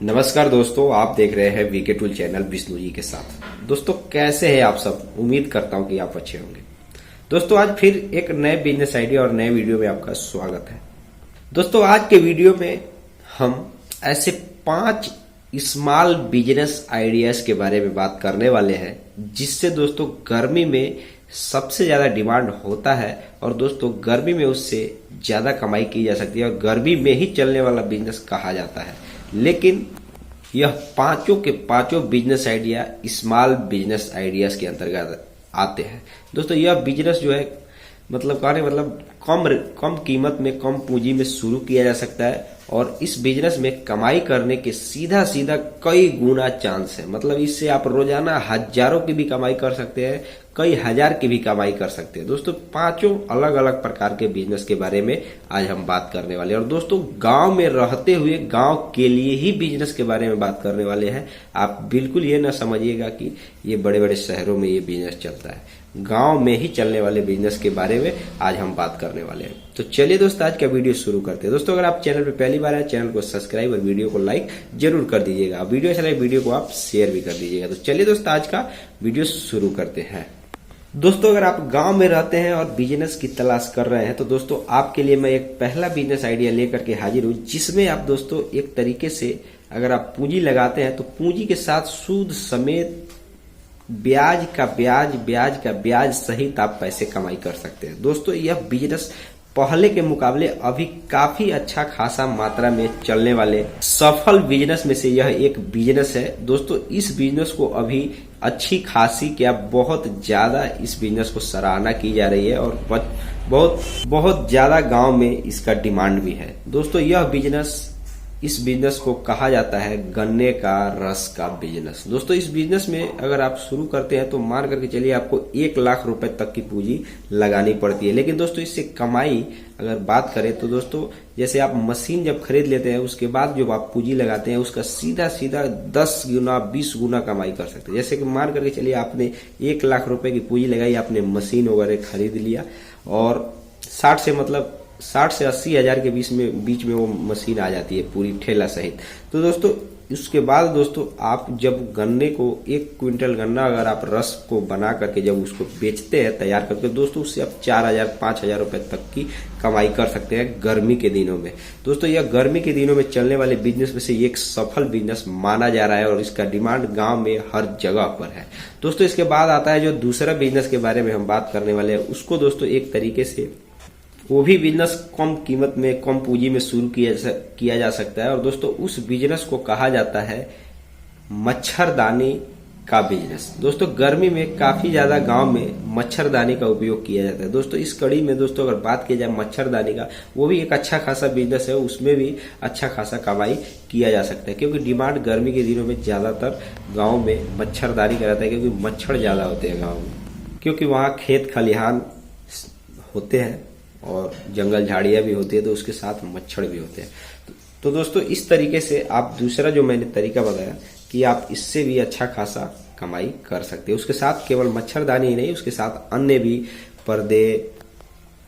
नमस्कार दोस्तों, आप देख रहे हैं VK tool channel Vishnu ji के साथ। दोस्तों कैसे हैं आप सब? उम्मीद करता हूं कि आप अच्छे होंगे। दोस्तों आज फिर एक नए बिजनेस आइडिया और नए वीडियो में आपका स्वागत है। दोस्तों आज के वीडियो में हम ऐसे 5 स्मॉल बिजनेस आइडियाज के बारे में बात करने वाले हैं जिससे दोस्तों गर्मी में सबसे ज्यादा डिमांड होता है और दोस्तों गर्मी में उससे ज्यादा कमाई की जा सकती है और गर्मी में ही चलने वाला बिजनेस कहा जाता है। लेकिन यह पांचों के पांचों business idea small business ideas के अंतर्गत आते हैं। दोस्तों यह बिजनेस जो है मतलब कम कीमत में कम पूंजी में शुरू किया जा सकता है और इस बिजनेस में कमाई करने के सीधा सीधा कई गुना चांस है। मतलब इससे आप रोजाना हजारों की भी कमाई कर सकते हैं, कई हजार की भी कमाई कर सकते हैं। दोस्तों पांचों अलग अलग प्रकार के बिजनेस के बारे में आज हम बात करने वाले हैं और दोस्तों गांव में रहते हुए गांव के लिए ही बिजनेस के बारे में बात करने वाले हैं। आप बिल्कुल ये ना समझिएगा कि ये बड़े बड़े शहरों में ये बिजनेस चलता है, गांव में ही चलने वाले बिजनेस के बारे में आज हम बात करने वाले हैं। तो चलिए दोस्तों आज का वीडियो शुरू करते हैं। दोस्तों अगर आप चैनल पे पहली बार आए, चैनल को सब्सक्राइब और वीडियो को लाइक जरूर कर दीजिएगा। वीडियो अच्छा लगे वीडियो को आप शेयर भी कर दीजिएगा। तो चलिए दोस्तों आज का वीडियो शुरू करते हैं। दोस्तों अगर आप गांव में रहते हैं और बिजनेस की तलाश कर रहे हैं तो दोस्तों आपके लिए मैं एक पहला बिजनेस आइडिया लेकर के हाजिर हूं जिसमें आप दोस्तों एक तरीके से अगर आप पूंजी लगाते हैं तो पूंजी के साथ सूद समेत ब्याज का ब्याज सहित आप पैसे कमाई कर सकते हैं। दोस्तों यह बिजनेस पहले के मुकाबले अभी काफी अच्छा खासा मात्रा में चलने वाले सफल बिजनेस में से यह एक बिजनेस है। दोस्तों इस बिजनेस को अभी अच्छी खासी क्या बहुत ज्यादा इस बिजनेस को सराहना की जा रही है और बहुत ज्यादा गांव में इसका डिमांड भी है। दोस्तों इस बिजनेस को कहा जाता है गन्ने का रस का बिजनेस। दोस्तों इस बिजनेस में अगर आप शुरू करते हैं तो मान करके चलिए आपको 1 लाख रुपए तक की पूंजी लगानी पड़ती है। लेकिन दोस्तों इससे कमाई अगर बात करें तो दोस्तों जैसे आप मशीन जब खरीद लेते हैं उसके बाद जो आप पूंजी लगाते हैं उसका सीधा 10 गुना 20 गुना कमाई कर सकते हैं। जैसे कि मान करके चलिए आपने 1 लाख रुपए की पूंजी लगाई, आपने मशीन वगैरह खरीद लिया और 60 से 80 हजार के बीच में वो मशीन आ जाती है पूरी ठेला सहित। तो दोस्तों उसके बाद दोस्तों आप जब गन्ने को 1 क्विंटल गन्ना अगर आप रस को बना करके जब उसको बेचते हैं तैयार करके दोस्तों उससे आप 4,000 5,000 रुपए तक की कमाई कर सकते हैं गर्मी के दिनों में। दोस्तों यह गर्मी के दिनों में चलने वाले बिजनेस में से एक सफल बिजनेस माना जा रहा है और इसका डिमांड गांव में हर जगह पर है। दोस्तों इसके बाद आता है जो दूसरा बिजनेस के बारे में हम बात करने वाले हैं, उसको दोस्तों एक तरीके से वो भी बिजनेस कम कीमत में कम पूंजी में शुरू किया जा सकता है और दोस्तों उस बिजनेस को कहा जाता है मच्छरदानी का बिजनेस। दोस्तों गर्मी में काफी ज्यादा गांव में मच्छरदानी का उपयोग किया जाता है। दोस्तों इस कड़ी में दोस्तों अगर बात की जाए मच्छरदानी का, वो भी एक अच्छा खासा बिजनेस है, उसमें भी अच्छा खासा कमाई किया जा सकता है क्योंकि डिमांड गर्मी के दिनों में ज्यादातर गाँव में मच्छरदानी का रहता है क्योंकि मच्छर ज्यादा होते हैं गाँव में, क्योंकि वहाँ खेत खलिहान होते हैं और जंगल झाड़ियां भी होती है तो उसके साथ मच्छर भी होते हैं। तो दोस्तों इस तरीके से आप दूसरा जो मैंने तरीका बताया कि आप इससे भी अच्छा खासा कमाई कर सकते हैं। उसके साथ केवल मच्छरदानी ही नहीं, उसके साथ अन्य भी पर्दे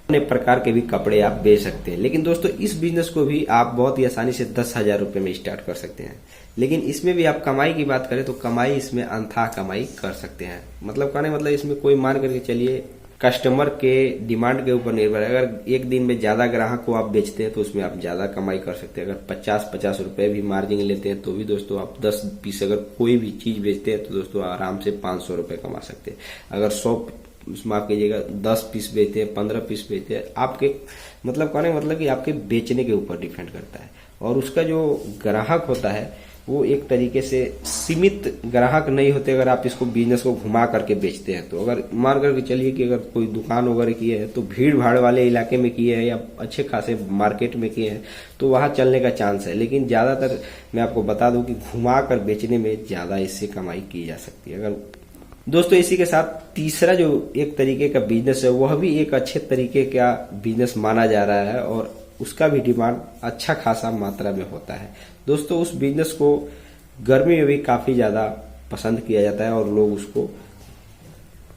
अन्य प्रकार के भी कपड़े आप बेच सकते हैं। लेकिन दोस्तों इस बिजनेस को भी आप बहुत ही आसानी से 10,000 रुपए में स्टार्ट कर सकते हैं। लेकिन इसमें भी आप कमाई की बात करें तो कमाई इसमें अनथाह कमाई कर सकते हैं। मतलब इसमें कोई मान करके चलिए कस्टमर के डिमांड के ऊपर निर्भर है। अगर एक दिन में ज्यादा ग्राहक को आप बेचते हैं तो उसमें आप ज्यादा कमाई कर सकते हैं। अगर 50-50 रुपए भी मार्जिन लेते हैं तो भी दोस्तों आप 10 पीस अगर कोई भी चीज बेचते हैं तो दोस्तों आराम से 500 रुपए कमा सकते हैं। अगर 100 माफ कीजिएगा 10 पीस बेचते हैं, 15 पीस बेचते हैं, आपके कि आपके बेचने के ऊपर डिपेंड करता है। और उसका जो ग्राहक होता है वो एक तरीके से सीमित ग्राहक नहीं होते अगर आप इसको बिजनेस को घुमा करके बेचते हैं तो। अगर मान करके चलिए कि अगर कोई दुकान वगैरह की है तो भीड़ भाड़ वाले इलाके में किए हैं या अच्छे खासे मार्केट में किए हैं तो वहां चलने का चांस है। लेकिन ज्यादातर मैं आपको बता दूं कि घुमा कर बेचने में ज्यादा इससे कमाई की जा सकती है। अगर दोस्तों इसी के साथ तीसरा जो एक तरीके का बिजनेस है वह भी एक अच्छे तरीके का बिजनेस माना जा रहा है और उसका भी डिमांड अच्छा खासा मात्रा में होता है। दोस्तों उस बिजनेस को गर्मी में भी काफी ज्यादा पसंद किया जाता है और लोग उसको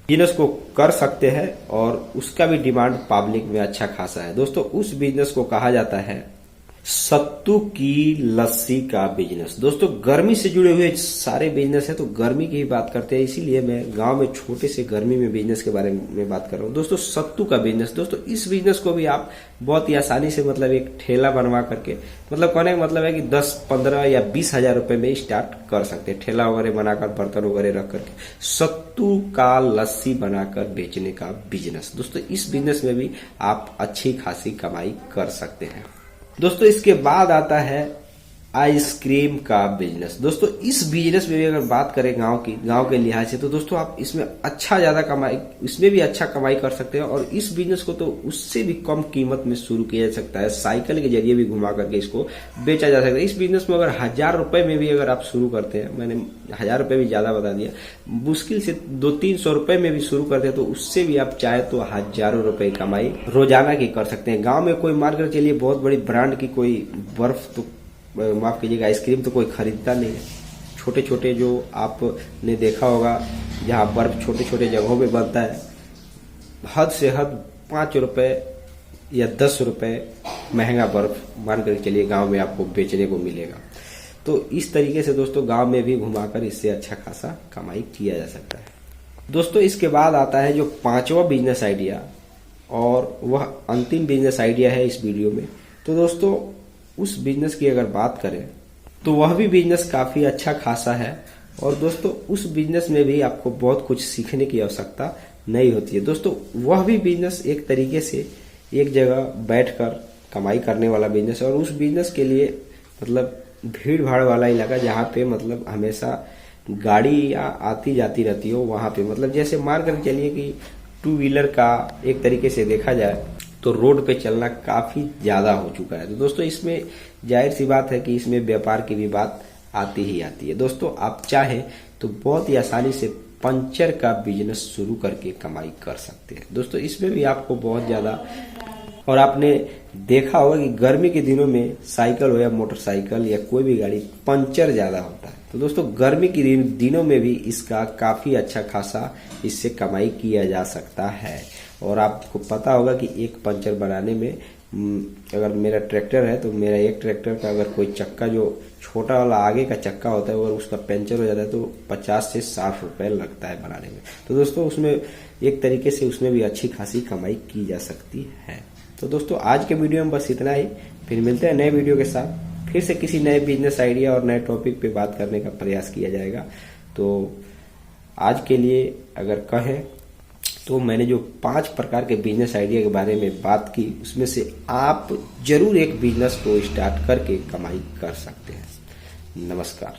बिजनेस को कर सकते हैं और उसका भी डिमांड पब्लिक में अच्छा खासा है। दोस्तों उस बिजनेस को कहा जाता है सत्तू की लस्सी का बिजनेस। दोस्तों गर्मी से जुड़े हुए सारे बिजनेस है, तो गर्मी की ही बात करते हैं, इसीलिए मैं गांव में छोटे से गर्मी में बिजनेस के बारे में बात कर रहा हूँ। दोस्तों सत्तू का बिजनेस, दोस्तों इस बिजनेस को भी आप बहुत ही आसानी से मतलब एक ठेला बनवा करके, मतलब कहने का मतलब है कि 10, 15 या 20 हजार रुपए में स्टार्ट कर सकते हैं। ठेला वगैरह बनाकर, बर्तन वगैरह रख करके सत्तू का लस्सी बनाकर बेचने का बिजनेस। दोस्तों इस बिजनेस में भी आप अच्छी खासी कमाई कर सकते हैं। दोस्तों इसके बाद आता है आइसक्रीम का बिजनेस। दोस्तों इस बिजनेस में भी अगर बात करें गांव के लिहाज से, तो दोस्तों आप इसमें इसमें भी अच्छा कमाई कर सकते हैं। और इस बिजनेस को तो उससे भी कम कीमत में शुरू किया जा सकता है, साइकिल के जरिए भी घुमा करके इसको बेचा जा सकता है। इस बिजनेस में अगर 1000 रुपए में भी अगर आप शुरू करते हैं, मैंने 1000 रुपए भी ज्यादा बता दिया, मुश्किल से 200-300 रुपए में भी शुरू करते हैं, तो उससे भी आप चाहे तो हजारों रुपए कमाई रोजाना की कर सकते हैं। गाँव में कोई मान कर चलिए बहुत बड़ी ब्रांड की कोई बर्फ, तो माफ कीजिएगा, आइसक्रीम तो कोई खरीदता नहीं है। छोटे छोटे जो आपने देखा होगा जहाँ बर्फ छोटे छोटे जगहों में बनता है, हद से हद 5 रुपए या 10 रुपए महंगा बर्फ मान कर चलिए गांव में आपको बेचने को मिलेगा। तो इस तरीके से दोस्तों गांव में भी घुमाकर इससे अच्छा खासा कमाई किया जा सकता है। दोस्तों इसके बाद आता है जो 5वां बिजनेस आइडिया, और वह अंतिम बिजनेस आइडिया है इस वीडियो में। तो दोस्तों उस बिजनेस की अगर बात करें तो वह भी बिजनेस काफी अच्छा खासा है, और दोस्तों उस बिजनेस में भी आपको बहुत कुछ सीखने की आवश्यकता नहीं होती है। दोस्तों वह भी बिजनेस एक तरीके से एक जगह बैठकर कमाई करने वाला बिजनेस है, और उस बिजनेस के लिए मतलब भीड़ भाड़ वाला इलाका, जहाँ पे मतलब हमेशा गाड़ी आती जाती रहती हो, वहां पे मतलब जैसे मान कर चलिए कि 2 व्हीलर का एक तरीके से देखा जाए तो रोड पे चलना काफी ज्यादा हो चुका है। तो दोस्तों इसमें जाहिर सी बात है कि इसमें व्यापार की भी बात आती ही आती है। दोस्तों आप चाहें तो बहुत ही आसानी से पंचर का बिजनेस शुरू करके कमाई कर सकते हैं। दोस्तों इसमें भी आपको बहुत ज्यादा, और आपने देखा होगा कि गर्मी के दिनों में साइकिल हो या मोटरसाइकिल या कोई भी गाड़ी पंचर ज्यादा होता है। तो दोस्तों गर्मी के दिनों में भी इसका काफी अच्छा खासा इससे कमाई किया जा सकता है। और आपको पता होगा कि एक पंचर बनाने में, अगर मेरा ट्रैक्टर है तो मेरा एक ट्रैक्टर का अगर कोई चक्का जो छोटा वाला आगे का चक्का होता है और उसका पंचर हो जाता है, तो 50 से 60 रुपए लगता है बनाने में। तो दोस्तों उसमें एक तरीके से उसमें भी अच्छी खासी कमाई की जा सकती है। तो दोस्तों आज के वीडियो में बस इतना ही, फिर मिलते हैं नए वीडियो के साथ, फिर से किसी नए बिजनेस आइडिया और नए टॉपिक पे बात करने का प्रयास किया जाएगा। तो आज के लिए अगर कहें तो मैंने जो 5 प्रकार के बिजनेस आइडिया के बारे में बात की, उसमें से आप जरूर एक बिजनेस को स्टार्ट करके कमाई कर सकते हैं। नमस्कार।